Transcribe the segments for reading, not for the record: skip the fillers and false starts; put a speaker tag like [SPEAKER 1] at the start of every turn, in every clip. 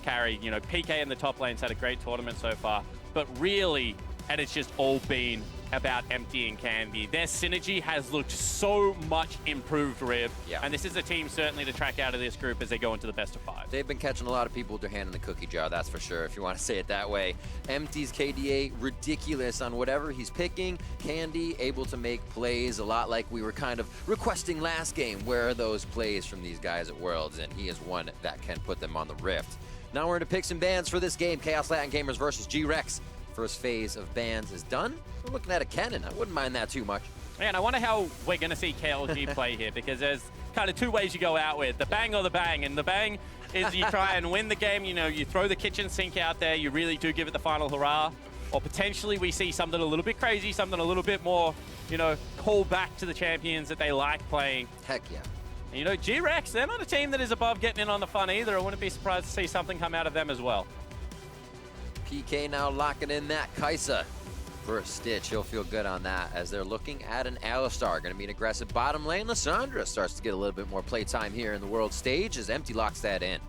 [SPEAKER 1] carry. You know, PK in the top lane's had a great tournament so far, but really, and it's just all been about Empty and Candy. Their synergy has looked so much improved, Riv.
[SPEAKER 2] Yeah.
[SPEAKER 1] And this is a team certainly to track out of this group as they go into the best of 5.
[SPEAKER 2] They've been catching a lot of people with their hand in the cookie jar, that's for sure, if you want to say it that way. Empty's KDA, ridiculous on whatever he's picking. Candy, able to make plays a lot like we were kind of requesting last game. Where are those plays from these guys at Worlds? And he is one that can put them on the Rift. Now we're into picks and bans for this game. Kaos Latin Gamers versus GRX. First phase of bans is done. We're looking at a cannon. I wouldn't mind that too much.
[SPEAKER 1] Man, I wonder how we're going to see KLG play here, because there's kind of 2 ways you go out with, the bang or the bang. And the bang is you try and win the game, you know, you throw the kitchen sink out there, you really do give it the final hurrah. Or potentially we see something a little bit crazy, something a little bit more, you know, call back to the champions that they like playing.
[SPEAKER 2] Heck yeah.
[SPEAKER 1] And, you know, GRX, they're not a team that is above getting in on the fun either. I wouldn't be surprised to see something come out of them as well.
[SPEAKER 2] PK now locking in that Kaisa for a Stitch. He'll feel good on that as they're looking at an Alistar. Going to be an aggressive bottom lane. Lissandra starts to get a little bit more playtime here in the world stage as Empty locks that in.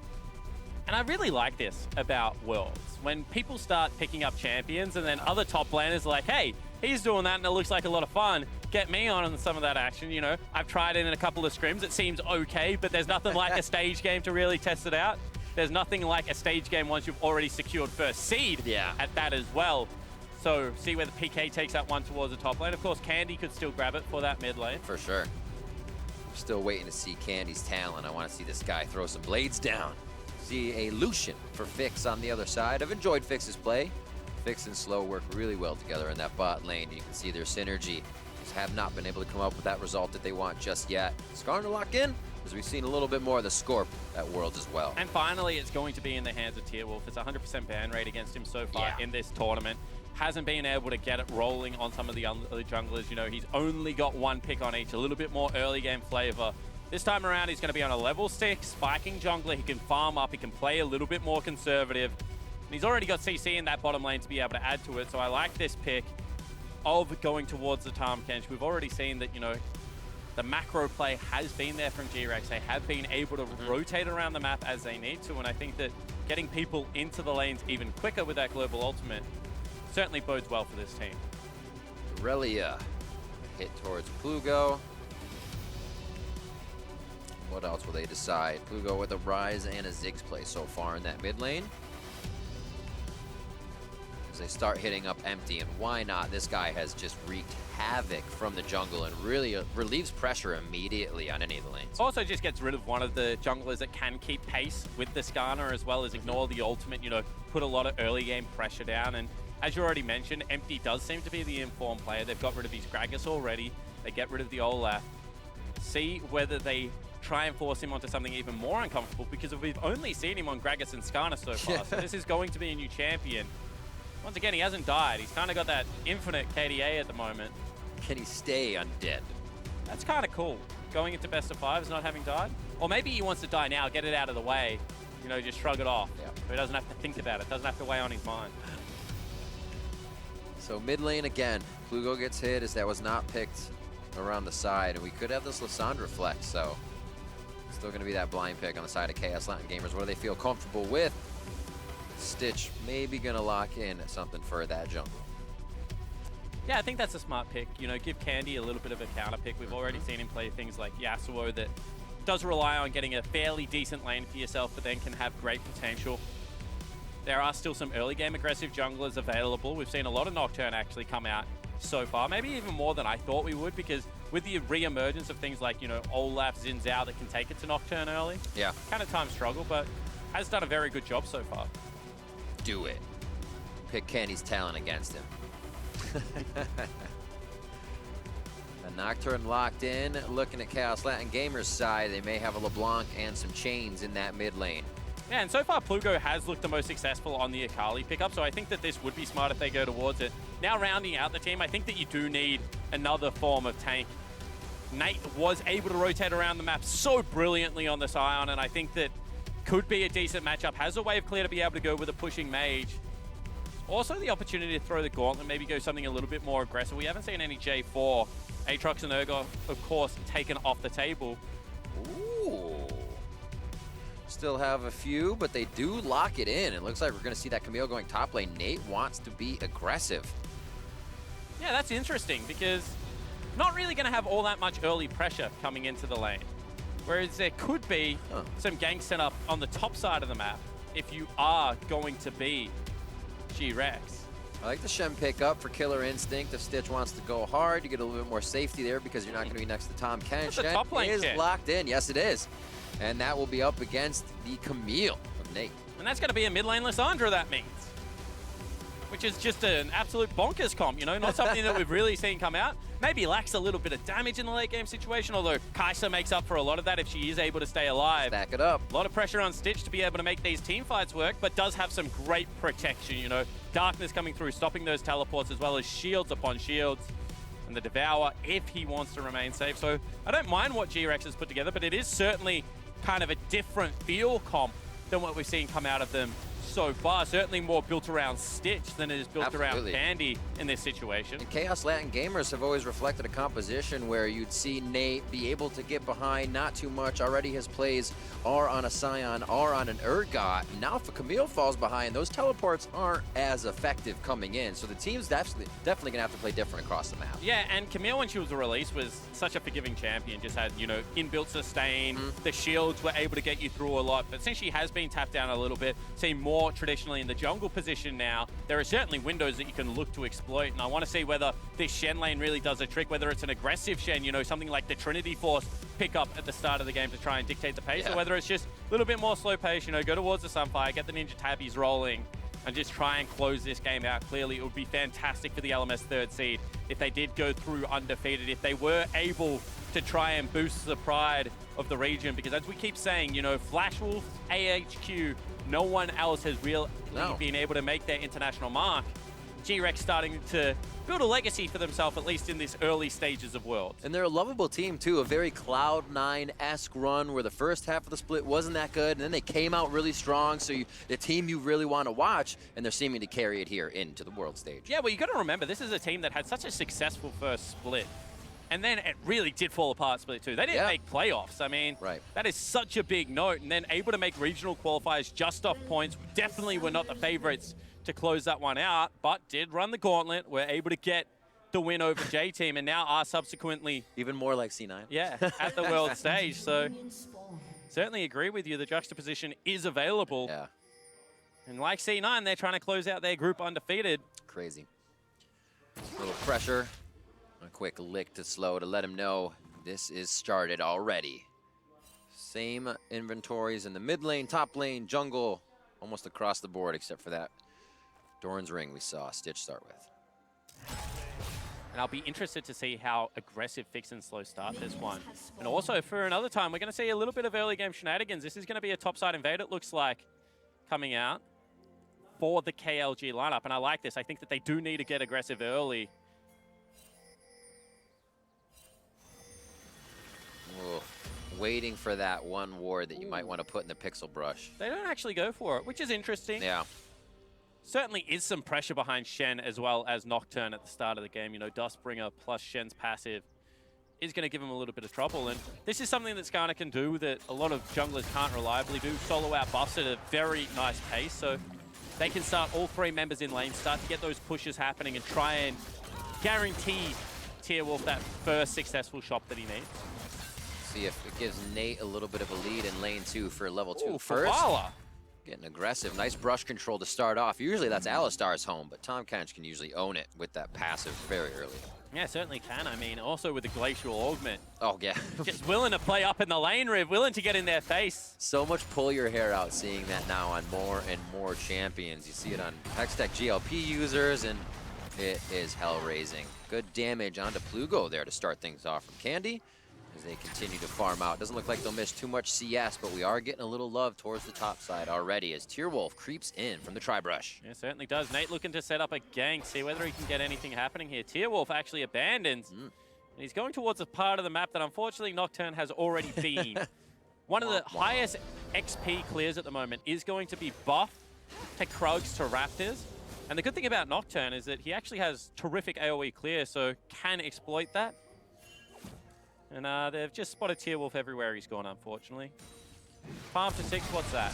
[SPEAKER 1] And I really like this about Worlds. When people start picking up champions and then other top laners are like, hey, he's doing that and it looks like a lot of fun. Get me on some of that action, you know. I've tried it in a couple of scrims. It seems okay, but there's nothing like a stage game to really test it out. There's nothing like a stage game once you've already secured first seed at that as well. So see where the PK takes that one towards the top lane. Of course, Candy could still grab it for that mid lane.
[SPEAKER 2] For sure. I'm still waiting to see Candy's talent. I want to see this guy throw some blades down. See a Lucian for Fix on the other side. I've enjoyed Fix's play. Fix and Slow work really well together in that bot lane. You can see their synergy. Just have not been able to come up with that result that they want just yet. Skarner lock in, as we've seen a little bit more of the Scorp at Worlds as well.
[SPEAKER 1] And finally, it's going to be in the hands of Tierwulf. It's 100% ban rate against him so far in this tournament. Hasn't been able to get it rolling on some of the other junglers. You know, he's only got 1 pick on each, a little bit more early game flavor. This time around, he's going to be on a level 6, spiking jungler. He can farm up, he can play a little bit more conservative. And he's already got CC in that bottom lane to be able to add to it. So I like this pick of going towards the Tahm Kench. We've already seen that, you know, the macro play has been there from GRX. They have been able to rotate around the map as they need to, and I think that getting people into the lanes even quicker with that global ultimate certainly bodes well for this team.
[SPEAKER 2] Aurelia hit towards Plugo. What else will they decide? Plugo with a Rise and a Ziggs play so far in that mid lane. As they start hitting up Empty, and why not? This guy has just wreaked havoc from the jungle and really relieves pressure immediately on any of the lanes.
[SPEAKER 1] Also just gets rid of one of the junglers that can keep pace with the Skarner, as well as ignore the ultimate, you know, put a lot of early game pressure down. And as you already mentioned, Empty does seem to be the informed player. They've got rid of his Gragas already. They get rid of the Olaf. See whether they try and force him onto something even more uncomfortable, because we've only seen him on Gragas and Skarner so far. So this is going to be a new champion. Once again, he hasn't died. He's kind of got that infinite KDA at the moment.
[SPEAKER 2] Can he stay undead?
[SPEAKER 1] That's kind of cool. Going into best of 5s, not having died. Or maybe he wants to die now, get it out of the way. You know, just shrug it off.
[SPEAKER 2] Yeah.
[SPEAKER 1] So he doesn't have to think about it. Doesn't have to weigh on his mind.
[SPEAKER 2] So mid lane again. Plugo gets hit as that was not picked around the side. And we could have this Lissandra flex, so still going to be that blind pick on the side of Kaos Latin Gamers. What do they feel comfortable with? Stitch maybe going to lock in something for that jungle.
[SPEAKER 1] Yeah, I think that's a smart pick. You know, give Candy a little bit of a counter pick. We've already seen him play things like Yasuo that does rely on getting a fairly decent lane for yourself, but then can have great potential. There are still some early game aggressive junglers available. We've seen a lot of Nocturne actually come out so far, maybe even more than I thought we would, because with the re-emergence of things like, you know, Olaf, Xin Zhao that can take it to Nocturne early, kind of time struggle, but has done a very good job so far.
[SPEAKER 2] Do it. Pick Candy's talent against him. The Nocturne locked in. Looking at Kaos Latin Gamers' side, they may have a LeBlanc and some chains in that mid lane.
[SPEAKER 1] Yeah, and so far Plugo has looked the most successful on the Akali pickup, so I think that this would be smart if they go towards it. Now rounding out the team, I think that you do need another form of tank. Nate was able to rotate around the map so brilliantly on this Ion, and I think that could be a decent matchup. Has a wave clear to be able to go with a pushing mage. Also the opportunity to throw the gauntlet, maybe go something a little bit more aggressive. We haven't seen any J4. Aatrox and Urgot, of course, taken off the table.
[SPEAKER 2] Ooh. still have a few, but they do lock it in. It looks like we're going to see that Camille going top lane. Nate wants to be aggressive.
[SPEAKER 1] Yeah, that's interesting because not really going to have all that much early pressure coming into the lane. Whereas there could be some gank set up on the top side of the map if you are going to be GRX.
[SPEAKER 2] I like the Shen pick up for Killer Instinct. If Stitch wants to go hard, you get a little bit more safety there because you're not going to be next to Tahm. Kench is locked in. Yes, it is. And that will be up against the Camille of Nate.
[SPEAKER 1] And that's going to be a mid lane Lissandra, that means. Which is just an absolute bonkers comp, you know, not something that we've really seen come out. Maybe lacks a little bit of damage in the late game situation, although Kaisa makes up for a lot of that if she is able to stay alive.
[SPEAKER 2] Stack it up.
[SPEAKER 1] A lot of pressure on Stitch to be able to make these team fights work, but does have some great protection, you know. Darkness coming through, stopping those teleports, as well as shields upon shields. And the Devour, if he wants to remain safe. So I don't mind what GRX has put together, but it is certainly kind of a different feel comp than what we've seen come out of them so far. Certainly more built around Stitch than it is built around Candy in this situation.
[SPEAKER 2] And Kaos Latin Gamers have always reflected a composition where you'd see Nate be able to get behind not too much. Already his plays are on a Scion, are on an Urgot. Now if a Camille falls behind, those teleports aren't as effective coming in. So the team's definitely going to have to play different across the map.
[SPEAKER 1] Yeah, and Camille, when she was released, was such a forgiving champion. Just had, you know, inbuilt sustain. The shields were able to get you through a lot. But since she has been tapped down a little bit, seen more traditionally in the jungle position now, there are certainly windows that you can look to exploit. And I want to see whether this Shen lane really does a trick, whether it's an aggressive Shen, you know, something like the Trinity Force pick up at the start of the game to try and dictate the pace, or whether it's just a little bit more slow pace, you know, go towards the Sunfire, get the Ninja Tabbies rolling, and just try and close this game out. Clearly, it would be fantastic for the LMS third seed if they did go through undefeated, if they were able to try and boost the pride of the region, because as we keep saying, you know, Flashwolf, AHQ, no one else has really been able to make their international mark. GRX starting to build a legacy for themselves, at least in this early stages of Worlds.
[SPEAKER 2] And they're a lovable team, too. A very Cloud9-esque run where the first half of the split wasn't that good, and then they came out really strong, so the team you really want to watch, and they're seeming to carry it here into the World stage.
[SPEAKER 1] Yeah, well, you got to remember, this is a team that had such a successful first split. And then it really did fall apart split 2. They didn't make playoffs. I mean, that is such a big note. And then able to make regional qualifiers just off points. Definitely were not the favorites to close that one out, but did run the gauntlet. Were able to get the win over J-Team, and now are subsequently...
[SPEAKER 2] even more like C9.
[SPEAKER 1] Yeah, at the world stage. So certainly agree with you. The juxtaposition is available.
[SPEAKER 2] Yeah.
[SPEAKER 1] And like C9, they're trying to close out their group undefeated.
[SPEAKER 2] Crazy. A little pressure. A quick lick to slow to let him know this is started already. Same inventories in the mid lane, top lane, jungle, almost across the board except for that Doran's Ring we saw Stitch start with.
[SPEAKER 1] And I'll be interested to see how aggressive Fix and Slow start this one. And also for another time, we're going to see a little bit of early game shenanigans. This is going to be a topside invade, it looks like, coming out for the KLG lineup. And I like this. I think that they do need to get aggressive early.
[SPEAKER 2] Waiting for that one ward that you might want to put in the pixel brush.
[SPEAKER 1] They don't actually go for it, which is interesting.
[SPEAKER 2] Yeah.
[SPEAKER 1] Certainly is some pressure behind Shen as well as Nocturne at the start of the game. You know, Dustbringer plus Shen's passive is going to give him a little bit of trouble. And this is something that Skarner can do that a lot of junglers can't reliably do. Solo out buffs at a very nice pace. So they can start all three members in lane, start to get those pushes happening and try and guarantee Tierwulf that first successful shot that he needs.
[SPEAKER 2] See if it gives Nate a little bit of a lead in lane 2 for level 2 first.
[SPEAKER 1] Koala.
[SPEAKER 2] Getting aggressive. Nice brush control to start off. Usually that's Alistar's home, but Tahm Kench can usually own it with that passive very early.
[SPEAKER 1] Yeah, certainly can. I mean, also with the Glacial Augment.
[SPEAKER 2] Oh, yeah.
[SPEAKER 1] Just willing to play up in the lane, Riv. Willing to get in their face.
[SPEAKER 2] So much pull your hair out seeing that now on more and more champions. You see it on Hextech GLP users, and it is hell-raising. Good damage onto Plugo there to start things off from Candy. As they continue to farm out. Doesn't look like they'll miss too much CS, but we are getting a little love towards the top side already as Tierwulf creeps in from the tri-brush.
[SPEAKER 1] Yeah, certainly does. Nate looking to set up a gank, see whether he can get anything happening here. Tierwulf actually abandons, and he's going towards a part of the map that unfortunately Nocturne has already been. One of the highest XP clears at the moment is going to be buff to Krugs to Raptors. And the good thing about Nocturne is that he actually has terrific AoE clear, so can exploit that. And they've just spotted Tierwulf everywhere he's gone, unfortunately. Farm to 6, what's that?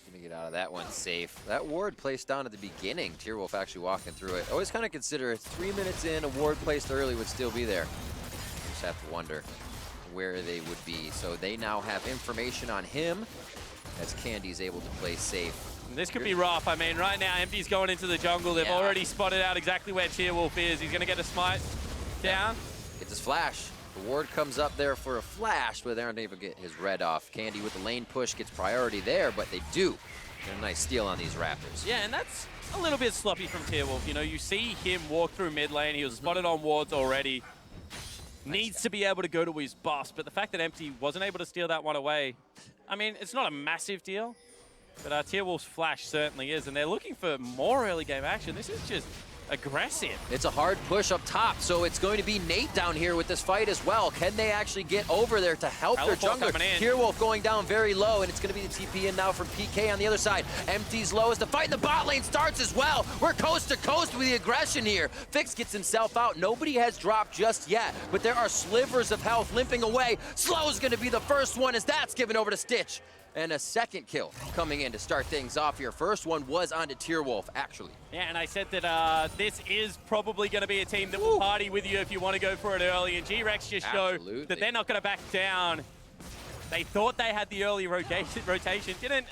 [SPEAKER 2] Gonna get out of that one safe. That ward placed down at the beginning. Tierwulf actually walking through it. Always kind of consider 3 minutes in, a ward placed early would still be there. Just have to wonder where they would be. So they now have information on him as Candy's able to play safe.
[SPEAKER 1] This could be rough. I mean, right now, Empty's going into the jungle. They've already spotted out exactly where Tierwulf is. He's going to get a smite down.
[SPEAKER 2] Gets his flash. The ward comes up there for a flash, but they aren't able to get his red off. Candy with the lane push gets priority there, but they do get a nice steal on these Raptors.
[SPEAKER 1] Yeah, and that's a little bit sloppy from Tierwulf. You know, you see him walk through mid lane. He was spotted on wards already. Needs to be able to go to his boss, but the fact that Empty wasn't able to steal that one away, I mean, it's not a massive deal. But Tierwulf's flash certainly is, and they're looking for more early game action. This is just aggressive.
[SPEAKER 2] It's a hard push up top, so it's going to be Nate down here with this fight as well. Can they actually get over there to help their jungler? Tierwulf going down very low, and it's going to be the TP in now from PK on the other side. Empty's low as the fight in the bot lane starts as well. We're coast to coast with the aggression here. Fix gets himself out. Nobody has dropped just yet, but there are slivers of health limping away. Slow's going to be the first one as that's given over to Stitch. And a second kill coming in to start things off here. First one was onto Tierwulf, actually.
[SPEAKER 1] Yeah, and I said that this is probably going to be a team that will party with you if you want to go for it early. And GRX just showed that they're not going to back down. They thought they had the early rotation. Didn't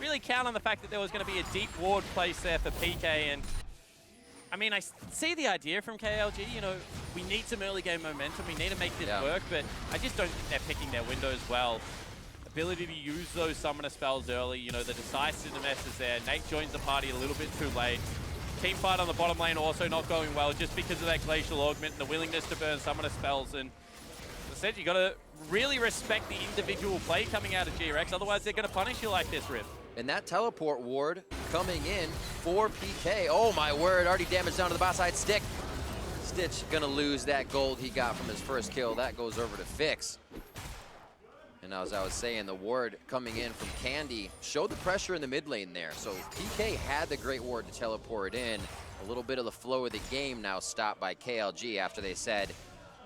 [SPEAKER 1] really count on the fact that there was going to be a deep ward place there for PK. And I mean, I see the idea from KLG. You know, we need some early game momentum. We need to make this work, but I just don't think they're picking their windows well. Ability to use those summoner spells early, you know, the decisiveness is there. Nate joins the party a little bit too late. Team fight on the bottom lane also not going well just because of that glacial augment and the willingness to burn summoner spells. And as I said, you got to really respect the individual play coming out of GRX, otherwise they're going to punish you like this, Riv.
[SPEAKER 2] And that teleport ward coming in for PK. Oh my word, already damaged down to the bot side stick. Stitch gonna lose that gold he got from his first kill. That goes over to Fix. And as I was saying, the ward coming in from Candy showed the pressure in the mid lane there. So PK had the great ward to teleport in. A little bit of the flow of the game now stopped by KLG after they said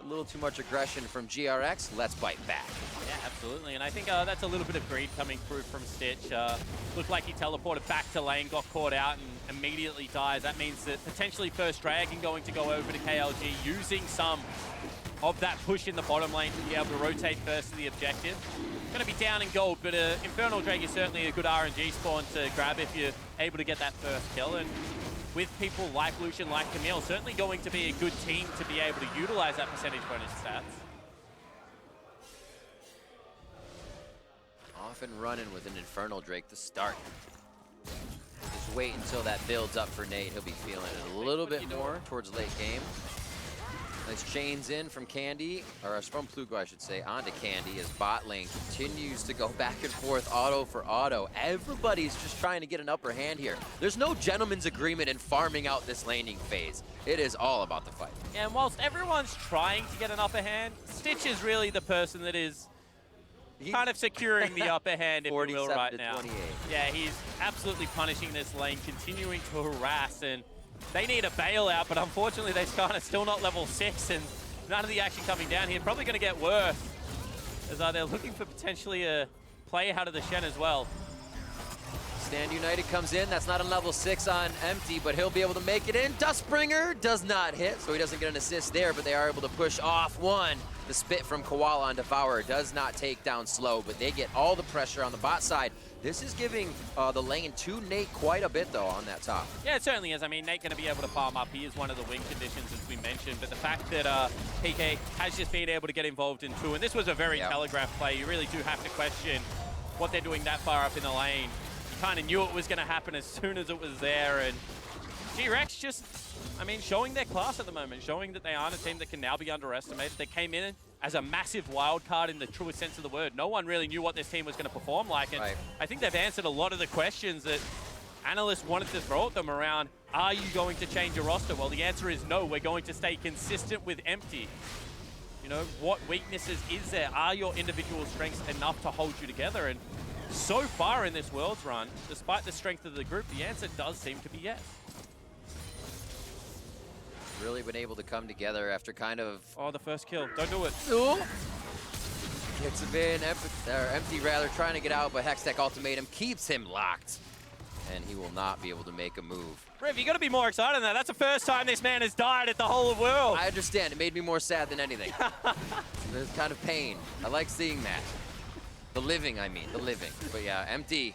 [SPEAKER 2] a little too much aggression from GRX. Let's bite back.
[SPEAKER 1] Yeah, absolutely. And I think that's a little bit of greed coming through from Stitch. Looked like he teleported back to lane, got caught out, and immediately dies. That means that potentially first Dragon going to go over to KLG, using some of that push in the bottom lane to be able to rotate first to the objective. Going to be down in gold, but Infernal Drake is certainly a good RNG spawn to grab if you're able to get that first kill. And with people like Lucian, like Camille, certainly going to be a good team to be able to utilize that percentage bonus stats.
[SPEAKER 2] Off and running with an Infernal Drake to start. Just wait until that builds up for Nate. He'll be feeling it a little bit more towards late game. Nice chains in from Candy, or from Plugo, I should say, onto Candy as bot lane continues to go back and forth, auto for auto. Everybody's just trying to get an upper hand here. There's no gentleman's agreement in farming out this laning phase. It is all about the fight.
[SPEAKER 1] Yeah, and whilst everyone's trying to get an upper hand, Stitch is really the person that is kind of securing the upper hand, if you will, right now.
[SPEAKER 2] 28.
[SPEAKER 1] Yeah, he's absolutely punishing this lane, continuing to harass, and they need a bailout, but unfortunately they're kind of still not level 6, and none of the action coming down here. Probably going to get worse, as they're looking for potentially a play out of the Shen as well.
[SPEAKER 2] Stand United comes in. That's not a level 6 on Empty, but he'll be able to make it in. Dustbringer does not hit, so he doesn't get an assist there, but they are able to push off one. The spit from Koala on Devourer does not take down Slow, but they get all the pressure on the bot side. This is giving the lane to Nate quite a bit, though, on that top.
[SPEAKER 1] Yeah, it certainly is. I mean, Nate going to be able to farm up. He is one of the win conditions, as we mentioned. But the fact that PK has just been able to get involved in two, and this was a very telegraphed play. You really do have to question what they're doing that far up in the lane. You kind of knew it was going to happen as soon as it was there. And GRX just, I mean, showing their class at the moment, showing that they aren't a team that can now be underestimated. They came in as a massive wild card in the truest sense of the word. No one really knew what this team was going to perform like, and I think they've answered a lot of the questions that analysts wanted to throw at them around, are you going to change your roster? Well, the answer is no. We're going to stay consistent with Empty. You know, what weaknesses is there? Are your individual strengths enough to hold you together? And so far in this Worlds run, despite the strength of the group, the answer does seem to be yes.
[SPEAKER 2] really been able to come together after kind of...
[SPEAKER 1] Oh, the first kill. Don't do it.
[SPEAKER 2] Ooh. Gets him in, empty rather, trying to get out, but Hextech Ultimatum keeps him locked. And he will not be able to make a move.
[SPEAKER 1] Riv, you got to be more excited than that. That's the first time this man has died at the whole world.
[SPEAKER 2] I understand. It made me more sad than anything. There's kind of pain. I like seeing that. The living, I mean. The living. But yeah, empty.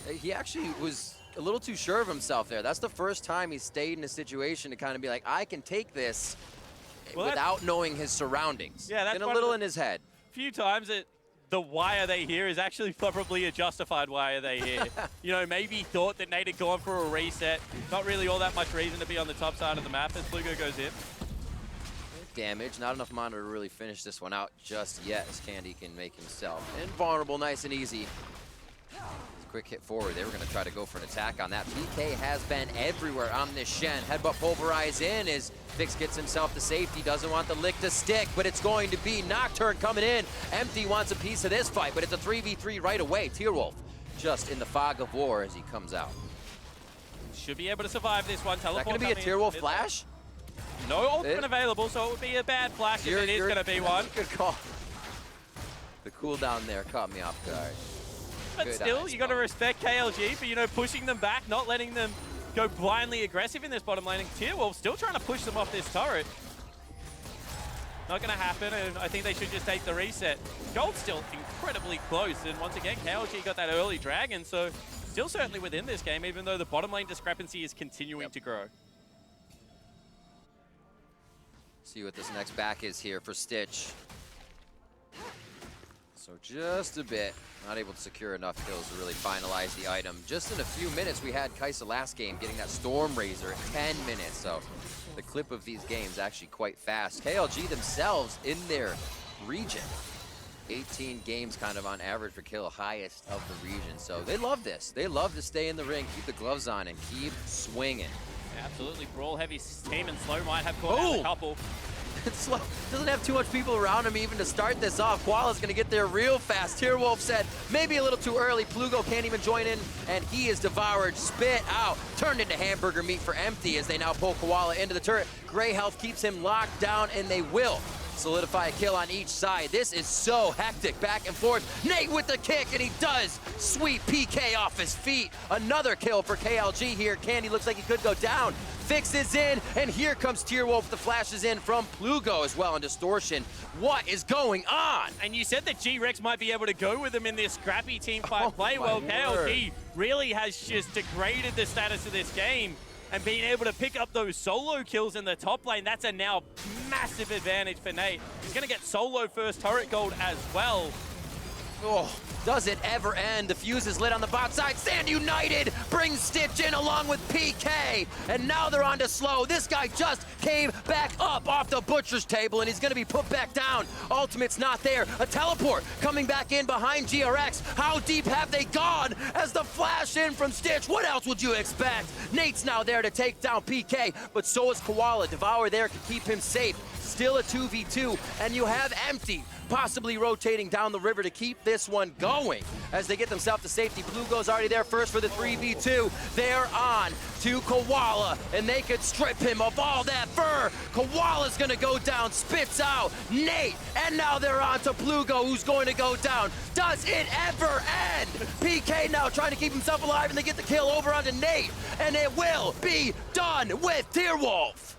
[SPEAKER 2] He actually was a little too sure of himself there. That's the first time he stayed in a situation to kind of be like, I can take this without knowing his surroundings.
[SPEAKER 1] Yeah, that's
[SPEAKER 2] been a little in his head.
[SPEAKER 1] Few times the why are they here is actually probably a justified why are they here. You know, maybe he thought that Nate had gone for a reset. Not really all that much reason to be on the top side of the map as Plugo goes in.
[SPEAKER 2] Damage, not enough mana to really finish this one out just yet, as Candy can make himself invulnerable nice and easy. Quick hit forward. They were going to try to go for an attack on that. PK has been everywhere on this Shen. Headbutt pulverize in as Vix gets himself to safety. Doesn't want the lick to stick, but it's going to be Nocturne coming in. Empty wants a piece of this fight, but it's a 3v3 right away. Tierwulf just in the fog of war as he comes out.
[SPEAKER 1] Should be able to survive this one. Teleport.
[SPEAKER 2] Is that going to be a Tierwulf flash?
[SPEAKER 1] No ultimate available, so it would be a bad flash if it is going to be one.
[SPEAKER 2] Good call. The cooldown there caught me off guard.
[SPEAKER 1] But
[SPEAKER 2] good
[SPEAKER 1] still, you got to respect KLG for, you know, pushing them back, not letting them go blindly aggressive in this bottom lane. Tierwulf still trying to push them off this turret. Not going to happen, and I think they should just take the reset. Gold's still incredibly close, and once again, KLG got that early dragon, so still certainly within this game, even though the bottom lane discrepancy is continuing to grow.
[SPEAKER 2] See what this next back is here for Stitch. So just a bit. Not able to secure enough kills to really finalize the item. Just in a few minutes, we had Kaisa last game getting that Storm Razor at 10 minutes. So the clip of these games actually quite fast. KLG themselves in their region. 18 games kind of on average per kill, highest of the region. So they love this. They love to stay in the ring, keep the gloves on, and keep swinging.
[SPEAKER 1] Absolutely. Brawl heavy team, and Slow might have caught out a couple.
[SPEAKER 2] Slow doesn't have too much people around him even to start this off. Koala's going to get there real fast. Tierwulf said maybe a little too early. Plugo can't even join in, and he is devoured, spit out, turned into hamburger meat for empty as they now pull Koala into the turret. Gray health keeps him locked down, and they will solidify a kill on each side. This is so hectic, back and forth. Nate with the kick, and he does sweep PK off his feet. Another kill for KLG here. Candy looks like he could go down. Fix is in, and here comes Tierwulf. The flashes in from Plugo as well, and Distortion. What is going on?
[SPEAKER 1] And you said that GRX might be able to go with them in this scrappy team fight play. Well, KLG really has just degraded the status of this game, and being able to pick up those solo kills in the top lane, that's a now massive advantage for Nate. He's going to get solo first turret gold as well.
[SPEAKER 2] Oh, does it ever end? The fuse is lit on the bot side. Stand United brings Stitch in along with PK. And now they're on to Slow. This guy just came back up off the butcher's table, and he's going to be put back down. Ultimate's not there. A teleport coming back in behind GRX. How deep have they gone as the flash in from Stitch? What else would you expect? Nate's now there to take down PK, but so is Koala. Devour there can keep him safe. Still a 2v2, and you have Empty possibly rotating down the river to keep this one going as they get themselves to safety. Plugo's already there first for the 3v2. They're on to Koala, and they could strip him of all that fur. Koala's gonna go down, spits out Nate, and now they're on to Plugo, who's going to go down. Does it ever end? PK now trying to keep himself alive, and they get the kill over onto Nate, and it will be done with Tierwulf.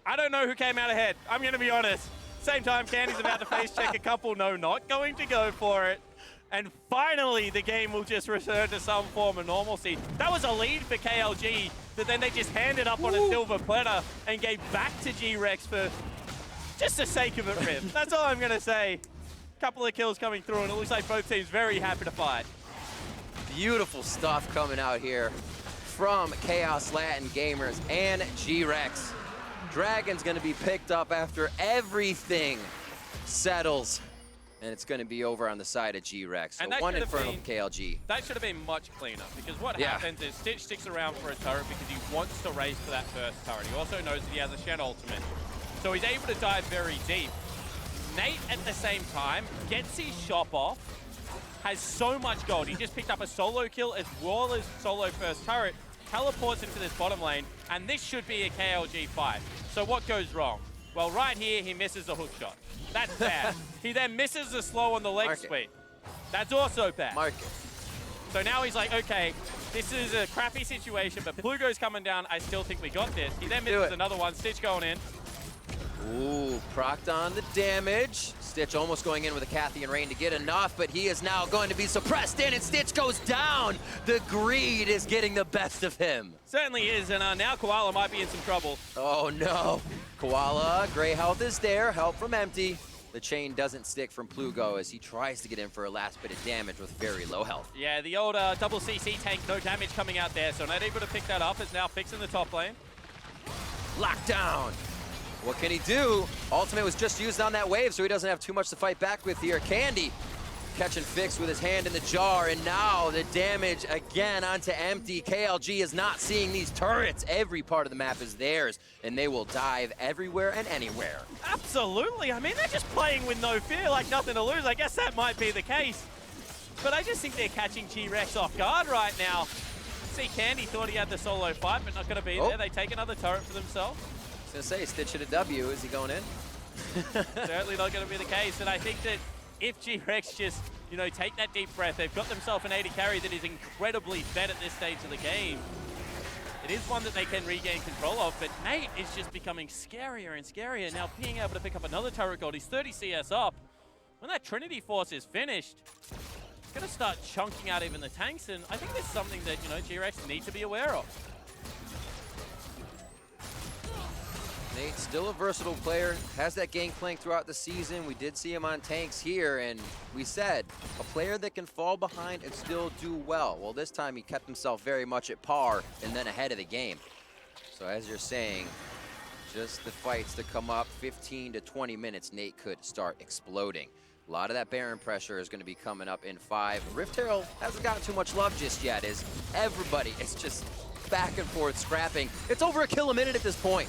[SPEAKER 1] I don't know who came out ahead. I'm going to be honest. Same time, Candy's about to face check a couple. No, not going to go for it. And finally, the game will just return to some form of normalcy. That was a lead for KLG, but then they just handed up on a silver platter and gave back to GRX for just the sake of it, Riv. That's all I'm going to say. Couple of kills coming through, and it looks like both teams very happy to fight.
[SPEAKER 2] Beautiful stuff coming out here from Kaos Latin Gamers and GRX. Dragon's going to be picked up after everything settles, and it's going to be over on the side of GRX. So one Infernal KLG.
[SPEAKER 1] That should have been much cleaner, because what happens is Stitch sticks around for a turret because he wants to race for that first turret. He also knows that he has a Shen ultimate, so he's able to dive very deep. Nate, at the same time, gets his shop off, has so much gold. He just picked up a solo kill as well as solo first turret. teleports into this bottom lane, and this should be a KLG fight. So what goes wrong? Well, right here, he misses the hook shot. That's bad. He then misses the slow on the leg sweep. That's also bad. So now he's like, okay, this is a crappy situation, but Plugo's coming down. I still think we got this. He then misses another one. Stitch going in.
[SPEAKER 2] Ooh, procced on the damage. Stitch almost going in with a Cathian Rain to get enough, but he is now going to be suppressed in, and Stitch goes down. The greed is getting the best of him.
[SPEAKER 1] Certainly is, and now Koala might be in some trouble.
[SPEAKER 2] Oh no. Koala, gray health is there, help from Empty. The chain doesn't stick from Plugo as he tries to get in for a last bit of damage with very low health.
[SPEAKER 1] Yeah, the old double CC tank, no damage coming out there, so not able to pick that up. Is now fixing the top lane.
[SPEAKER 2] Lockdown. What can he do? Ultimate was just used on that wave, so he doesn't have too much to fight back with here. Candy catch and fix with his hand in the jar, and now the damage again onto Empty. KLG is not seeing these turrets. Every part of the map is theirs, and they will dive everywhere and anywhere.
[SPEAKER 1] Absolutely. I mean, they're just playing with no fear, like nothing to lose. I guess that might be the case. But I just think they're catching GRX off guard right now. See, Candy thought he had the solo fight, but not going to be there. They take another turret for themselves.
[SPEAKER 2] I was going to say, Stitch at a W. Is he going in?
[SPEAKER 1] Certainly not going to be the case. And I think that if GRX just, you know, take that deep breath, they've got themselves an AD carry that is incredibly fed at this stage of the game. It is one that they can regain control of, but Nate is just becoming scarier and scarier. Now being able to pick up another turret gold, he's 30 CS up. When that Trinity Force is finished, it's going to start chunking out even the tanks, and I think there's something that, you know, GRX need to be aware of.
[SPEAKER 2] Nate, still a versatile player, has that gangplank throughout the season. We did see him on tanks here, and we said, a player that can fall behind and still do well. Well, this time he kept himself very much at par and then ahead of the game. So as you're saying, just the fights to come up, 15 to 20 minutes, Nate could start exploding. A lot of that Baron pressure is going to be coming up in 5. Rift Herald hasn't gotten too much love just yet, as everybody is just back and forth scrapping. It's over a kill a minute at this point.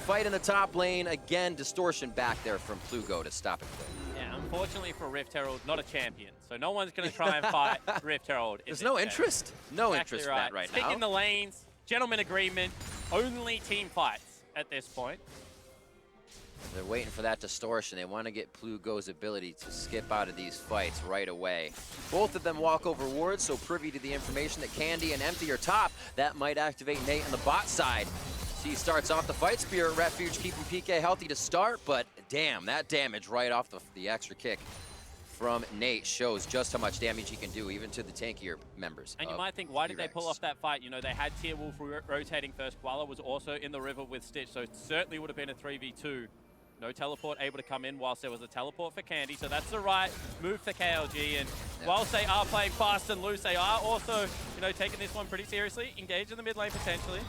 [SPEAKER 2] Fight in the top lane. Again, distortion back there from Plugo to stop it quick.
[SPEAKER 1] Yeah, unfortunately for Rift Herald, not a champion. So no one's going to try and fight Rift Herald.
[SPEAKER 2] There's no interest. No
[SPEAKER 1] exactly
[SPEAKER 2] interest in that right now.
[SPEAKER 1] Stick in the lanes, gentleman agreement, only team fights at this point.
[SPEAKER 2] They're waiting for that distortion. They want to get Plugo's ability to skip out of these fights right away. Both of them walk over wards, so privy to the information that Candy and Empty are top. That might activate Nate on the bot side. He starts off the fight. Spirit Refuge keeping PK healthy to start, but damn, that damage right off the extra kick from Nate shows just how much damage he can do, even to the tankier members.
[SPEAKER 1] And you might think, why did they pull off that fight? You know, they had Tierwulf rotating first. Koala was also in the river with Stitch, so it certainly would have been a 3v2. No teleport able to come in whilst there was a teleport for Candy, so that's the right move for KLG. And whilst they are playing fast and loose, they are also, you know, taking this one pretty seriously. Engaged in the mid lane potentially.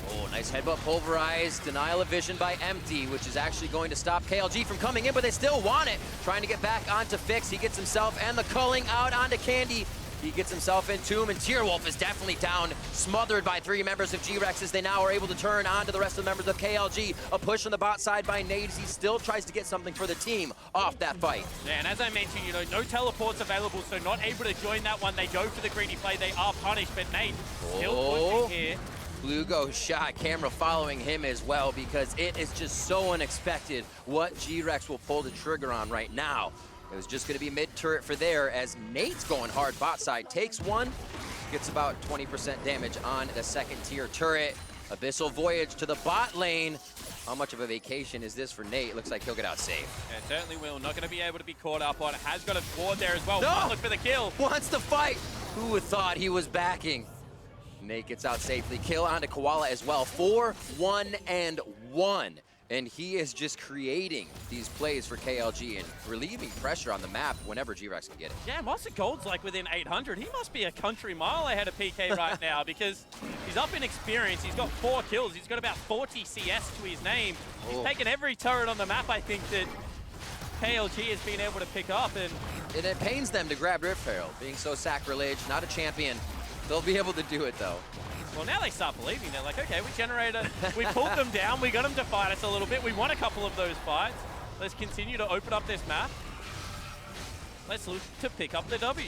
[SPEAKER 2] Oh, nice headbutt pulverized. Denial of vision by Empty, which is actually going to stop KLG from coming in, but they still want it. Trying to get back onto Fix. He gets himself and the culling out onto Candy. He gets himself in Tomb, and Tierwulf is definitely down, smothered by 3 members of GRX as they now are able to turn on to the rest of the members of KLG. A push on the bot side by Nate. He still tries to get something for the team off that fight.
[SPEAKER 1] Yeah, and as I mentioned, you know, no teleports available, so not able to join that one. They go for the greedy play. They are punished, but Nate still pushing here.
[SPEAKER 2] Plugo shot, camera following him as well, because it is just so unexpected what GRX will pull the trigger on right now. It was just going to be mid-turret for there, as Nate's going hard bot side. Takes one, gets about 20% damage on the second tier turret. Abyssal Voyage to the bot lane. How much of a vacation is this for Nate? Looks like he'll get out safe.
[SPEAKER 1] Yeah, certainly will. Not going to be able to be caught up on. Has got a ward there as well.
[SPEAKER 2] No!
[SPEAKER 1] Look for the kill.
[SPEAKER 2] Wants to fight. Who would thought he was backing? Nate gets out safely. Kill onto Koala as well. 4-1-1. And he is just creating these plays for KLG and relieving pressure on the map whenever GRX can get it.
[SPEAKER 1] Yeah, Master Gold's like within 800. He must be a country mile ahead of PK right now because he's up in experience. He's got 4 kills. He's got about 40 CS to his name. He's taken every turret on the map, I think, that KLG has been able to pick up. And
[SPEAKER 2] it pains them to grab Rift Herald, being so sacrilege, not a champion. They'll be able to do it, though.
[SPEAKER 1] Well, now they start believing. They're like, okay, we pulled them down. We got them to fight us a little bit. We won a couple of those fights. Let's continue to open up this map. Let's look to pick up the W.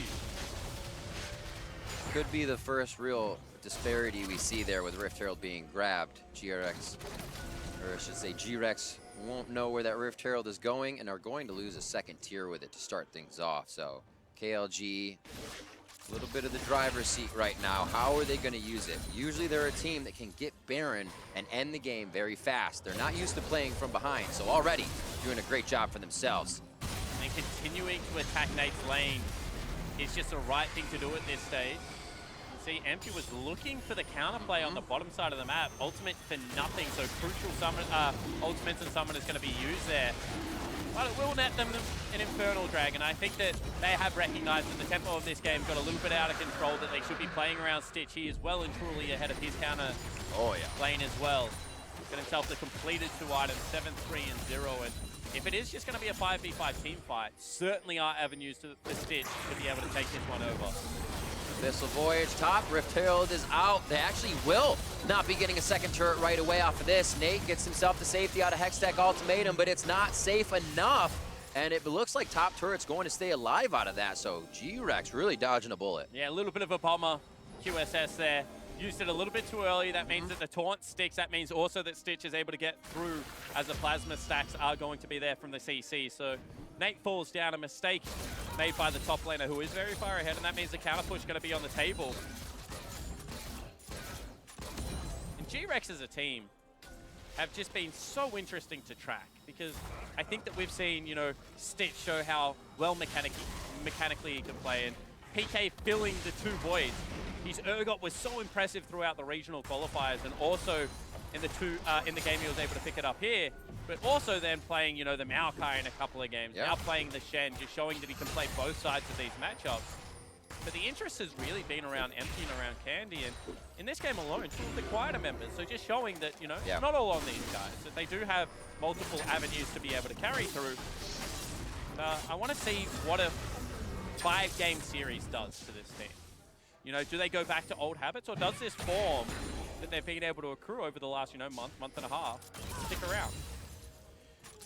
[SPEAKER 2] Could be the first real disparity we see there with Rift Herald being grabbed. GRX, or I should say GRX, won't know where that Rift Herald is going and are going to lose a second tier with it to start things off. So KLG, a little bit of the driver's seat right now. How are they going to use it? Usually they're a team that can get Baron and end the game very fast. They're not used to playing from behind, so already doing a great job for themselves.
[SPEAKER 1] And continuing to attack Nate's lane is just the right thing to do at this stage. You see, Empty was looking for the counterplay on the bottom side of the map. Ultimate for nothing, so crucial summon, ultimates and summon is going to be used there. But it will net them an Infernal Dragon. I think that they have recognized that the tempo of this game got a little bit out of control, that they should be playing around Stitch. He is well and truly ahead of his counter lane as well. Got himself the completed 2 items, 7-3 and 0. And if it is just going to be a 5v5 team fight, certainly are avenues for Stitch to be able to take this one over.
[SPEAKER 2] Abyssal Voyage top, Rift Herald is out. They actually will not be getting a second turret right away off of this. Nate gets himself the safety out of Hextech Ultimatum, but it's not safe enough. And it looks like top turret's going to stay alive out of that, so GRX really dodging a bullet.
[SPEAKER 1] Yeah, a little bit of a bomber QSS there. Used it a little bit too early. That means that the taunt sticks. That means also that Stitch is able to get through as the plasma stacks are going to be there from the CC. So Nate falls down, a mistake made by the top laner who is very far ahead, and that means the counter push is going to be on the table. And GRX as a team have just been so interesting to track, because I think that we've seen, you know, Stitch show how well mechanically he can play, and PK filling the 2 voids. His Urgot was so impressive throughout the regional qualifiers, and also in the game he was able to pick it up here, but also then playing, you know, the Maokai in a couple of games, now playing the Shen, just showing that he can play both sides of these matchups. But the interest has really been around Empty and around Candy, and in this game alone, 2 of the quieter members, so just showing that, you know, it's not all on these guys, that they do have multiple avenues to be able to carry through. I want to see what a 5-game series does to this team. You know, do they go back to old habits, or does this form that they've been able to accrue over the last, you know, month and a half stick around?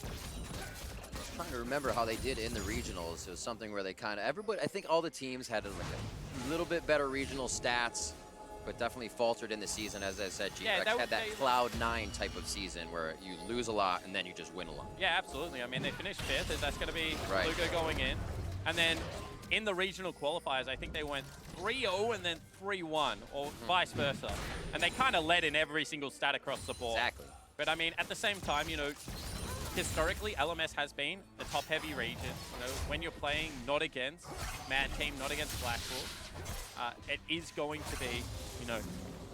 [SPEAKER 2] I'm trying to remember how they did in the regionals. It was something where they kind of, everybody, I think all the teams had like a little bit better regional stats, but definitely faltered in the season. As I said, GRX had that Cloud9 type of season where you lose a lot and then you just win a lot. Yeah,
[SPEAKER 1] absolutely. I mean, they finished 5th. That's going to be Plugo going in. And then in the regional qualifiers, I think they went 3-0 and then 3-1, or vice versa. And they kind of led in every single stat across the board.
[SPEAKER 2] Exactly.
[SPEAKER 1] But I mean, at the same time, you know, historically, LMS has been the top-heavy region. You know, when you're playing not against Mad Team, not against Blackpool, it is going to be, you know,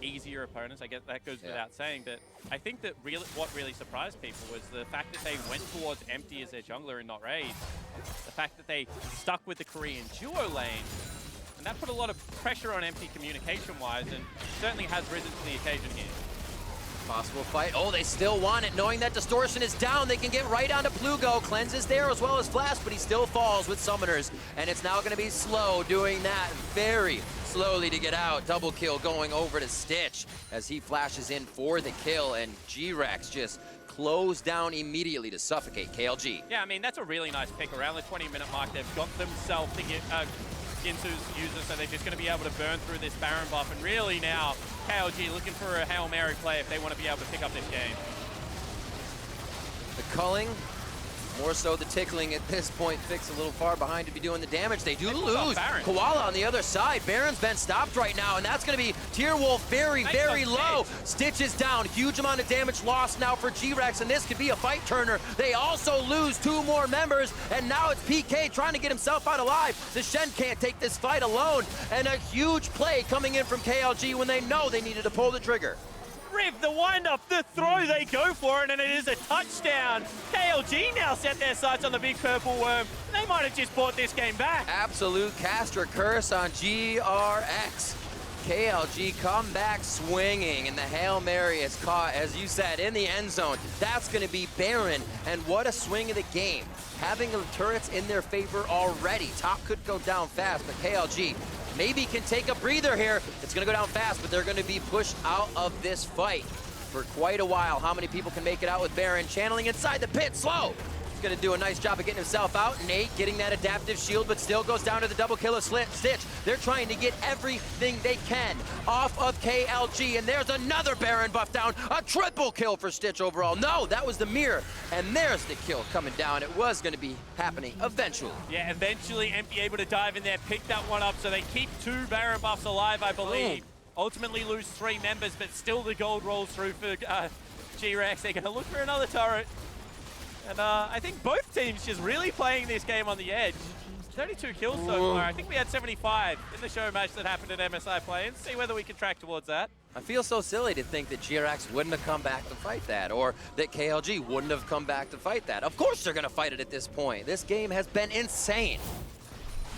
[SPEAKER 1] easier opponents. I guess that goes without saying. But I think that what really surprised people was the fact that they went towards Empty as their jungler and not Raid. The fact that they stuck with the Korean duo lane. And that put a lot of pressure on Empty communication-wise, and certainly has risen to the occasion here.
[SPEAKER 2] Possible fight. Oh, they still want it. Knowing that Distortion is down, they can get right onto Plugo. Cleanse is there as well as Flash, but he still falls with Summoners. And it's now going to be Slow doing that very slowly to get out. Double kill going over to Stitch as he flashes in for the kill, and GRX just closed down immediately to suffocate KLG.
[SPEAKER 1] Yeah, I mean, that's a really nice pick. Around the 20-minute mark, they've got themselves to get Ginsu's user, so they're just going to be able to burn through this Baron buff, and really now KLG looking for a Hail Mary play if they want to be able to pick up this game.
[SPEAKER 2] The culling, more so the tickling at this point. Fix a little far behind to be doing the damage. They do lose. Koala on the other side. Baron's been stopped right now, and that's going to be Tierwulf very, very low. Stitch is down. Huge amount of damage lost now for GRX, and this could be a fight turner. They also lose 2 more members, and now it's PK trying to get himself out alive. The Shen can't take this fight alone, and a huge play coming in from KLG when they know they needed to pull the trigger.
[SPEAKER 1] Riv, the wind-up, the throw, they go for it, and it is a touchdown. KLG now set their sights on the big purple worm. They might have just brought this game back.
[SPEAKER 2] Absolute caster curse on GRX. KLG come back swinging, and the Hail Mary is caught, as you said, in the end zone. That's going to be Baron, and what a swing of the game. Having the turrets in their favor already. Top could go down fast, but KLG maybe can take a breather here. It's going to go down fast, but they're going to be pushed out of this fight for quite a while. How many people can make it out with Baron channeling inside the pit? Slow He's gonna do a nice job of getting himself out. Nate getting that adaptive shield, but still goes down to the double kill of Stitch. They're trying to get everything they can off of KLG, and there's another Baron buff down. A triple kill for Stitch overall. No, that was the mirror, and there's the kill coming down. It was gonna be happening eventually.
[SPEAKER 1] Yeah, eventually Empty able to dive in there, pick that one up, so they keep 2 Baron buffs alive, I believe. Ultimately lose 3 members, but still the gold rolls through for GRX. They're gonna look for another turret. And I think both teams just really playing this game on the edge. 32 kills so far. I think we had 75 in the show match that happened at MSI Play, and see whether we can track towards that.
[SPEAKER 2] I feel so silly to think that GRX wouldn't have come back to fight that, or that KLG wouldn't have come back to fight that. Of course they're gonna fight it at this point. This game has been insane.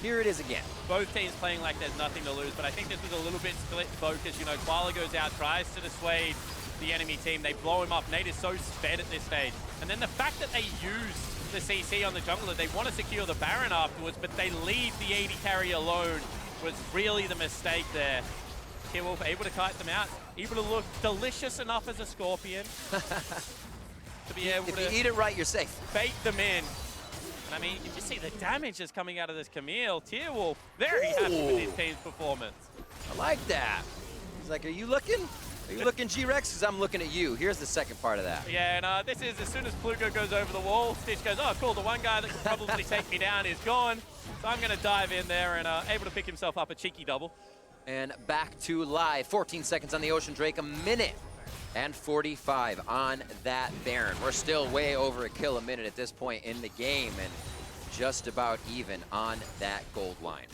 [SPEAKER 2] Here it is again.
[SPEAKER 1] Both teams playing like there's nothing to lose, but I think this was a little bit split focus. You know, Koala goes out, tries to dissuade the enemy team. They blow him up. Nate is so sped at this stage. And then the fact that they use the CC on the jungler, they want to secure the Baron afterwards, but they leave the AD carry alone, was really the mistake there. Tierwulf able to kite them out, able to look delicious enough as a Scorpion to be able to,
[SPEAKER 2] if you eat it right, you're safe.
[SPEAKER 1] Bait them in. And I mean, you just see the damage that's coming out of this Camille. Tierwulf, very happy with his team's performance.
[SPEAKER 2] I like that. He's like, are you looking? Are you looking, GRX? Because I'm looking at you. Here's the second part of that.
[SPEAKER 1] Yeah, and this is as soon as Plugo goes over the wall, Stitch goes, oh, cool, the one guy that could probably take me down is gone. So I'm going to dive in there and able to pick himself up a cheeky double.
[SPEAKER 2] And back to live. 14 seconds on the Ocean Drake, a minute and 45 on that Baron. We're still way over a kill a minute at this point in the game, and just about even on that gold line.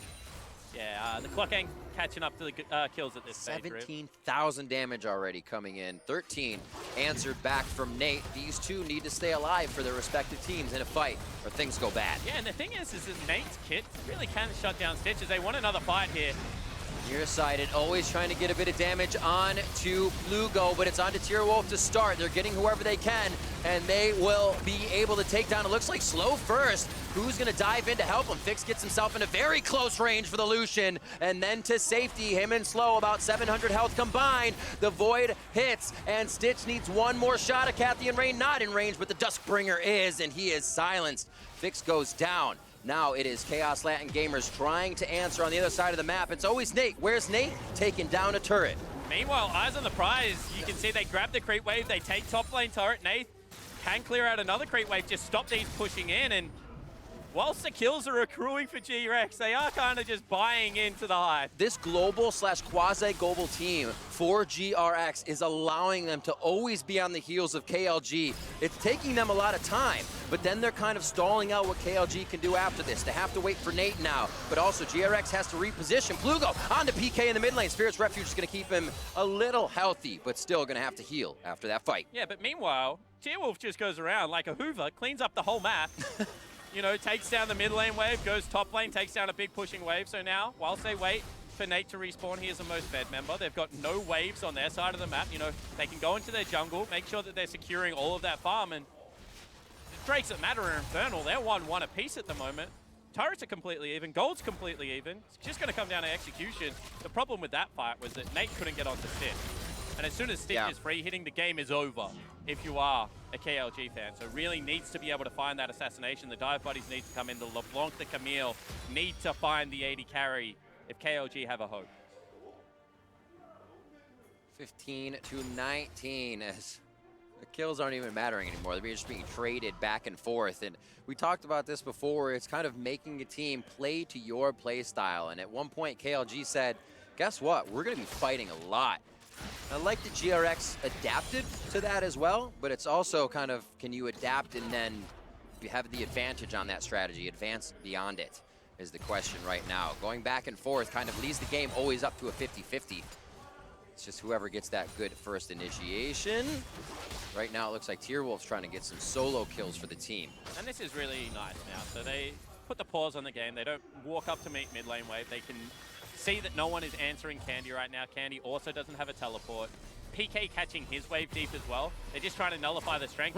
[SPEAKER 1] Yeah, the clock ain't catching up to the kills at this stage.
[SPEAKER 2] 17,000 damage already coming in. 13 answered back from Nate. These two need to stay alive for their respective teams in a fight, or things go bad.
[SPEAKER 1] Yeah, and the thing is that Nate's kit really can shut down Stitches. They want another fight here.
[SPEAKER 2] Nearsighted, always trying to get a bit of damage on to Plugo, but it's on to Tierwulf to start. They're getting whoever they can, and they will be able to take down, it looks like Slow first. Who's gonna dive in to help him? Fix gets himself in a very close range for the Lucian, and then to safety, him and Slow, about 700 health combined. The Void hits, and Stitch needs one more shot. Kathy and Rain not in range, but the Duskbringer is, and he is silenced. Fix goes down. Now it is Kaos Latin Gamers trying to answer on the other side of the map. It's always Nate. Where's Nate? Taking down a turret.
[SPEAKER 1] Meanwhile, eyes on the prize. You can see they grab the creep wave. They take top lane turret. Nate can clear out another creep wave. Just stop these pushing in. And whilst the kills are accruing for GRX, they are kind of just buying into the hype.
[SPEAKER 2] This global / quasi-global team for GRX is allowing them to always be on the heels of KLG. It's taking them a lot of time, but then they're kind of stalling out what KLG can do after this. They have to wait for Nate now, but also GRX has to reposition. Plugo on the PK in the mid lane. Spirit's Refuge is going to keep him a little healthy, but still going to have to heal after that fight.
[SPEAKER 1] Yeah, but meanwhile, Tierwulf just goes around like a Hoover, cleans up the whole map. You know, takes down the mid lane wave, goes top lane, takes down a big pushing wave. So now, whilst they wait for Nate to respawn, he is the most fed member. They've got no waves on their side of the map. You know, they can go into their jungle, make sure that they're securing all of that farm. And Drakes that matter are Infernal. They're 1-1 apiece at the moment. Turrets are completely even. Gold's completely even. It's just going to come down to execution. The problem with that fight was that Nate couldn't get onto Stitch. And as soon as Stitch is free hitting, the game is over if you are a KLG fan. So really needs to be able to find that assassination. The dive buddies need to come in. The LeBlanc, the Camille need to find the AD carry if KLG have a hope.
[SPEAKER 2] 15-19 as the kills aren't even mattering anymore. They're just being traded back and forth. And we talked about this before. It's kind of making a team play to your play style. And at one point, KLG said, guess what? We're going to be fighting a lot. I like that GRX adapted to that as well, but it's also kind of, can you adapt and then you have the advantage on that strategy, advance beyond it is the question right now. Going back and forth kind of leaves the game always up to a 50-50. It's just whoever gets that good first initiation. Right now it looks like Tierwulf's trying to get some solo kills for the team.
[SPEAKER 1] And this is really nice now. So they put the pause on the game. They don't walk up to meet mid lane wave. They can see that no one is answering Candy right now. Candy also doesn't have a teleport. PK catching his wave deep as well. They're just trying to nullify the strength.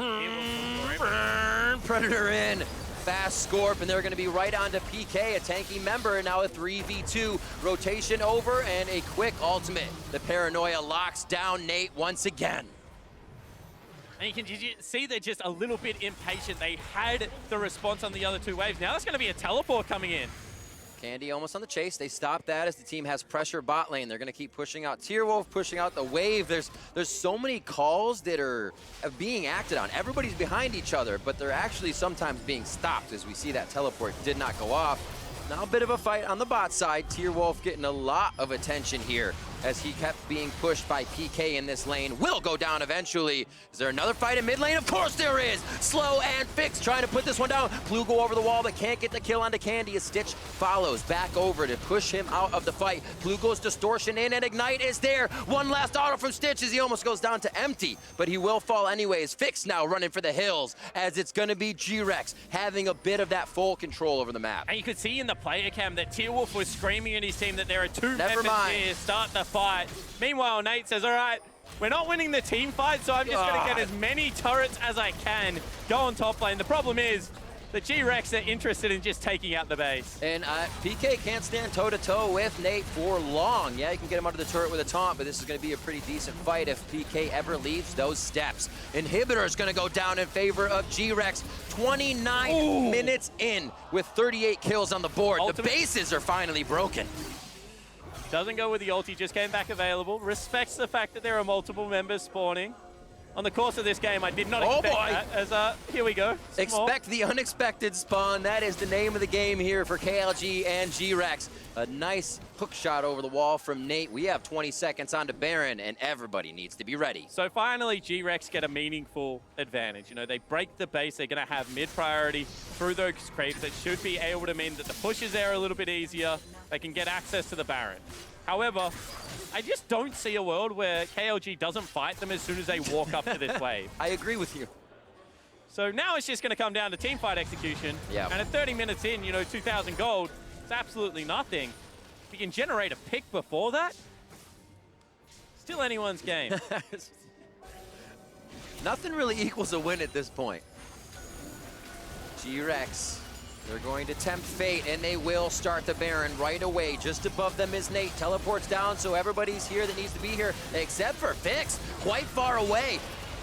[SPEAKER 2] Predator in. Fast Scorp, and they're going to be right on to PK, a tanky member, and now a 3v2. Rotation over, and a quick ultimate. The Paranoia locks down Nate once again.
[SPEAKER 1] And you can see they're just a little bit impatient. They had the response on the other two waves. Now there's going to be a teleport coming in.
[SPEAKER 2] Candy almost on the chase. They stop that as the team has pressure bot lane. They're going to keep pushing out Tierwulf, pushing out the wave. There's so many calls that are being acted on. Everybody's behind each other, but they're actually sometimes being stopped as we see that teleport did not go off. Now a bit of a fight on the bot side. Tierwulf getting a lot of attention here as he kept being pushed by PK in this lane. Will go down eventually. Is there another fight in mid lane? Of course there is. Slow and Fix trying to put this one down. Plugo over the wall but can't get the kill onto Candy as Stitch follows back over to push him out of the fight. Plugo's distortion in and Ignite is there. One last auto from Stitch as he almost goes down to empty, but he will fall anyways. Fix now running for the hills as it's gonna be GRX having a bit of that full control over the map.
[SPEAKER 1] And you could see in the player cam that Tierwulf was screaming at his team that there are two
[SPEAKER 2] Never
[SPEAKER 1] members
[SPEAKER 2] mind.
[SPEAKER 1] here, start the fight. Meanwhile, Nate says, all right, we're not winning the team fight, so I'm just going to get as many turrets as I can, go on top lane. The problem is the GRX are interested in just taking out the base.
[SPEAKER 2] And PK can't stand toe-to-toe with Nate for long. Yeah, you can get him under the turret with a taunt, but this is going to be a pretty decent fight if PK ever leaves those steps. Inhibitor is going to go down in favor of GRX. 29 minutes in with 38 kills on the board. The bases are finally broken.
[SPEAKER 1] Doesn't go with the ulti, just came back available. Respects the fact that there are multiple members spawning. On the course of this game, I did not expect that, as here we go.
[SPEAKER 2] Expect the unexpected spawn. That is the name of the game here for KLG and GRX. A nice hook shot over the wall from Nate. We have 20 seconds onto Baron, and everybody needs to be ready.
[SPEAKER 1] So finally, GRX get a meaningful advantage. You know, they break the base. They're going to have mid-priority through those creeps. That should be able to mean that the pushes there are a little bit easier. They can get access to the Baron. However, I just don't see a world where KLG doesn't fight them as soon as they walk up to this wave.
[SPEAKER 2] I agree with you.
[SPEAKER 1] So now it's just going to come down to teamfight execution.
[SPEAKER 2] Yeah.
[SPEAKER 1] And at 30 minutes in, you know, 2,000 gold, it's absolutely nothing. If you can generate a pick before that, still anyone's game.
[SPEAKER 2] Nothing really equals a win at this point. GRX. They're going to tempt fate, and they will start the Baron right away. Just above them is Nate. Teleports down, so everybody's here that needs to be here, except for Fix, quite far away.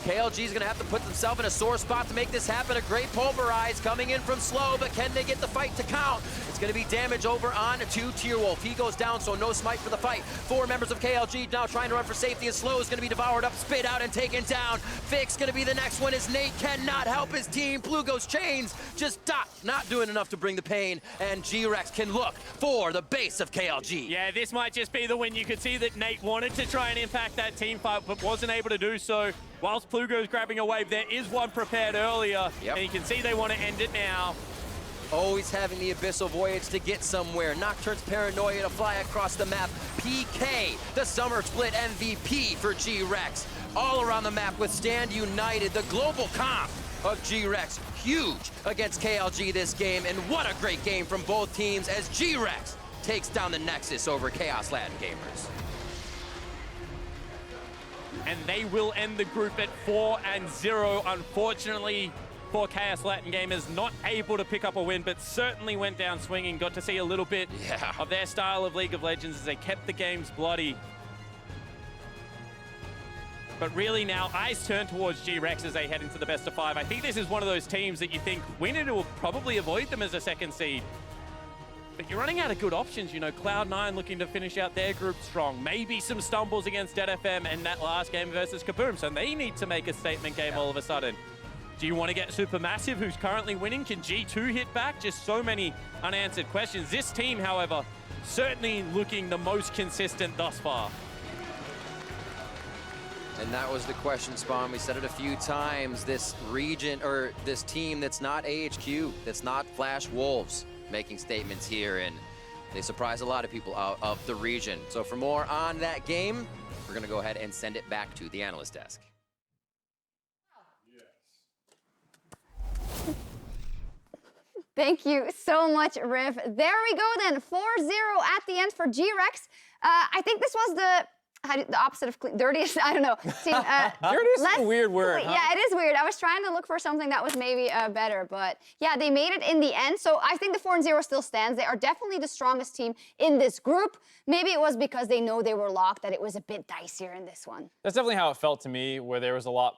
[SPEAKER 2] KLG is going to have to put themselves in a sore spot to make this happen. A great pulverize coming in from Slow, but can they get the fight to count? It's going to be damage over on to Tierwulf. He goes down, so no smite for the fight. 4 members of KLG now trying to run for safety, and Slow is going to be devoured up, spit out, and taken down. Fix going to be the next one as Nate cannot help his team. Plugo's chains just not doing enough to bring the pain, and GRX can look for the base of KLG.
[SPEAKER 1] Yeah, this might just be the win. You could see that Nate wanted to try and impact that team fight, but wasn't able to do so. Whilst Plugo's grabbing a wave, there is one prepared earlier, and you can see they want to end it now.
[SPEAKER 2] Always having the Abyssal Voyage to get somewhere. Nocturne's Paranoia to fly across the map. PK, the Summer Split MVP for GRX. All around the map with Stand United, the global comp of GRX. Huge against KLG this game, and what a great game from both teams as GRX takes down the Nexus over Kaos Latin Gamers.
[SPEAKER 1] And they will end the group at 4-0. Unfortunately for Kaos Latin Gamers, not able to pick up a win, but certainly went down swinging. Got to see a little bit of their style of League of Legends as they kept the games bloody. But really now, eyes turn towards GRX as they head into the best of 5. I think this is one of those teams that you think Winner will probably avoid them as a second seed. But you're running out of good options, you know. Cloud9 looking to finish out their group strong. Maybe some stumbles against ZFM in that last game versus Kaboom, so they need to make a statement game all of a sudden. Do you want to get Supermassive, who's currently winning? Can G2 hit back? Just so many unanswered questions. This team, however, certainly looking the most consistent thus far.
[SPEAKER 2] And that was the question, Spawn. We said it a few times. This region, or this team that's not AHQ, that's not Flash Wolves, making statements here, and they surprise a lot of people out of the region. So for more on that game, we're going to go ahead and send it back to the analyst desk.
[SPEAKER 3] Thank you so much, Riv. There we go then, 4-0 at the end for GRX. I think this was the the opposite of clean, dirtiest, I don't know. Team,
[SPEAKER 4] dirtiest is a weird word, huh?
[SPEAKER 3] Yeah, it is weird. I was trying to look for something that was maybe better, but yeah, they made it in the end. So I think the 4-0 still stands. They are definitely the strongest team in this group. Maybe it was because they know they were locked that it was a bit dicier in this one.
[SPEAKER 4] That's definitely how it felt to me, where there was a lot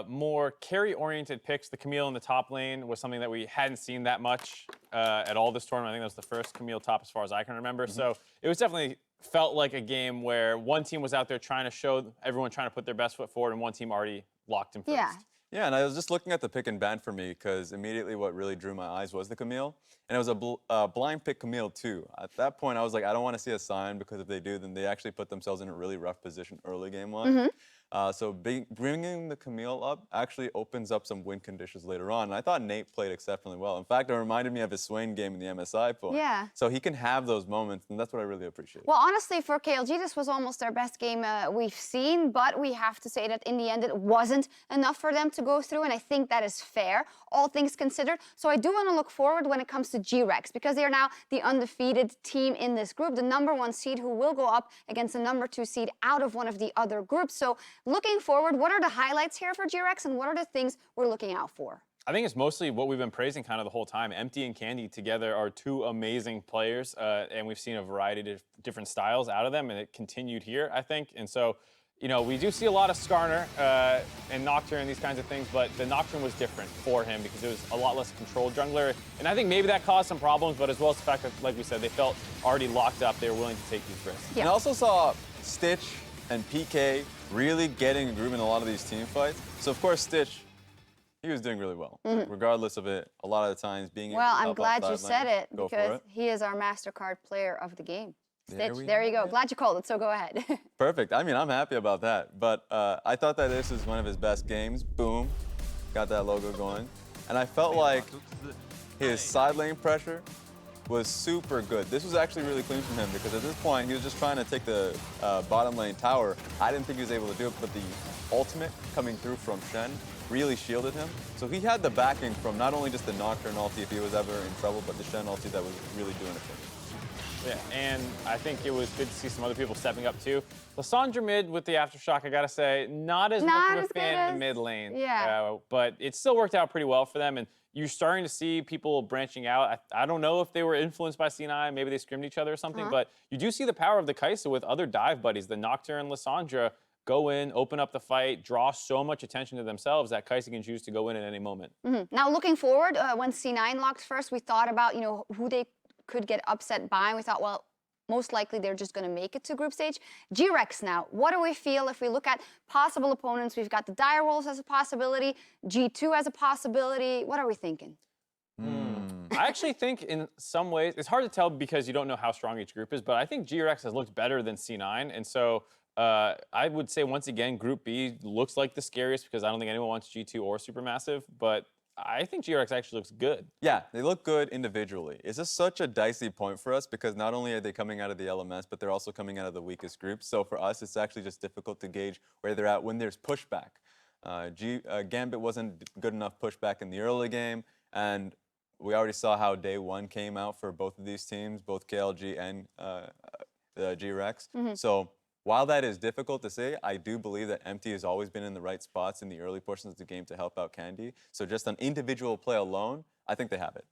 [SPEAKER 4] more carry-oriented picks. The Camille in the top lane was something that we hadn't seen that much at all this tournament. I think that was the first Camille top as far as I can remember. So it was definitely felt like a game where one team was out there trying to show everyone trying to put their best foot forward, and one team already locked him first.
[SPEAKER 3] Yeah.
[SPEAKER 5] Yeah, and I was just looking at the pick and ban for me because immediately what really drew my eyes was the Camille. And it was a blind pick Camille too. At that point, I was like, I don't want to see a sign because if they do, then they actually put themselves in a really rough position early game one. So bringing the Camille up actually opens up some win conditions later on. And I thought Nate played exceptionally well. In fact, it reminded me of his Swain game in the MSI pool.
[SPEAKER 3] Yeah.
[SPEAKER 5] So he can have those moments, and that's what I really appreciate.
[SPEAKER 3] Well, honestly, for KLG, this was almost their best game we've seen, but we have to say that in the end, it wasn't enough for them to go through, and I think that is fair, all things considered. So I do want to look forward when it comes to GRX, because they are now the undefeated team in this group, the #1 seed who will go up against the #2 seed out of one of the other groups. So looking forward, what are the highlights here for GRX, and what are the things we're looking out for?
[SPEAKER 4] I think it's mostly what we've been praising kind of the whole time. Empty and Candy together are two amazing players, and we've seen a variety of different styles out of them, and it continued here, I think. And so, you know, we do see a lot of Skarner and Nocturne and these kinds of things, but the Nocturne was different for him because it was a lot less controlled jungler. And I think maybe that caused some problems, but as well as the fact that, like we said, they felt already locked up. They were willing to take these risks.
[SPEAKER 3] Yeah.
[SPEAKER 5] And I also saw Stitch and PK really getting a groove in a lot of these team fights. So, of course, Stitch, he was doing really well, regardless of it. A lot of the times being able to
[SPEAKER 3] Well, I'm
[SPEAKER 5] help
[SPEAKER 3] glad
[SPEAKER 5] out
[SPEAKER 3] you
[SPEAKER 5] side
[SPEAKER 3] said
[SPEAKER 5] lane.
[SPEAKER 3] it,
[SPEAKER 5] Go for
[SPEAKER 3] because
[SPEAKER 5] it.
[SPEAKER 3] he is our MasterCard player of the game.
[SPEAKER 5] There
[SPEAKER 3] Stitch,
[SPEAKER 5] we
[SPEAKER 3] there you go.
[SPEAKER 5] go.
[SPEAKER 3] Glad you called it, so go ahead.
[SPEAKER 5] Perfect. I mean, I'm happy about that. But I thought that this was one of his best games. Boom. Got that logo going. And I felt like his side lane pressure was super good. This was actually really clean from him because at this point, he was just trying to take the bottom lane tower. I didn't think he was able to do it, but the ultimate coming through from Shen really shielded him. So he had the backing from not only just the Nocturne ulti if he was ever in trouble, but the Shen ulti that was really doing it for him.
[SPEAKER 4] Yeah, and I think it was good to see some other people stepping up too. Lissandra mid with the Aftershock, I gotta say, not as much of a fan in the mid lane.
[SPEAKER 3] Yeah.
[SPEAKER 4] But it still worked out pretty well for them, and you're starting to see people branching out. I don't know if they were influenced by C9, maybe they scrimmed each other or something, but you do see the power of the Kaisa with other dive buddies. The Nocturne and Lissandra go in, open up the fight, draw so much attention to themselves that Kaisa can choose to go in at any moment.
[SPEAKER 3] Now, looking forward, when C9 locked first, we thought about, you know, who they could get upset by. We thought, well, most likely they're just going to make it to group stage. GRX now, what do we feel if we look at possible opponents? We've got the Direwolves as a possibility, G2 as a possibility. What are we thinking?
[SPEAKER 4] I actually think in some ways, it's hard to tell because you don't know how strong each group is, but I think GRX has looked better than C9. And so I would say, once again, Group B looks like the scariest because I don't think anyone wants G2 or Supermassive, but I think GRX actually looks good.
[SPEAKER 5] Yeah, they look good individually. It's just such a dicey point for us because not only are they coming out of the LMS, but they're also coming out of the weakest group. So for us, it's actually just difficult to gauge where they're at when there's pushback. Gambit wasn't good enough pushback in the early game, and we already saw how day one came out for both of these teams, both KLG and GRX. So while that is difficult to say, I do believe that Empty has always been in the right spots in the early portions of the game to help out Candy. So just an individual play alone, I think they have it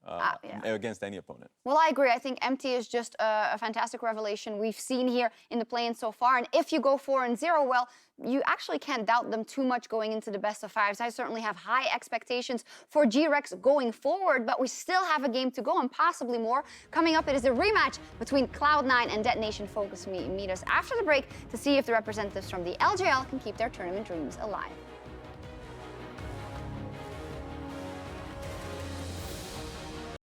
[SPEAKER 5] against any opponent.
[SPEAKER 3] Well, I agree. I think Empty is just a fantastic revelation we've seen here in the play-in so far. And if you go 4-0, well, you actually can't doubt them too much going into the best of fives. I certainly have high expectations for GRX going forward, but we still have a game to go and possibly more. Coming up, it is a rematch between Cloud9 and Detonation Focus. Meet us after the break to see if the representatives from the LJL can keep their tournament dreams alive.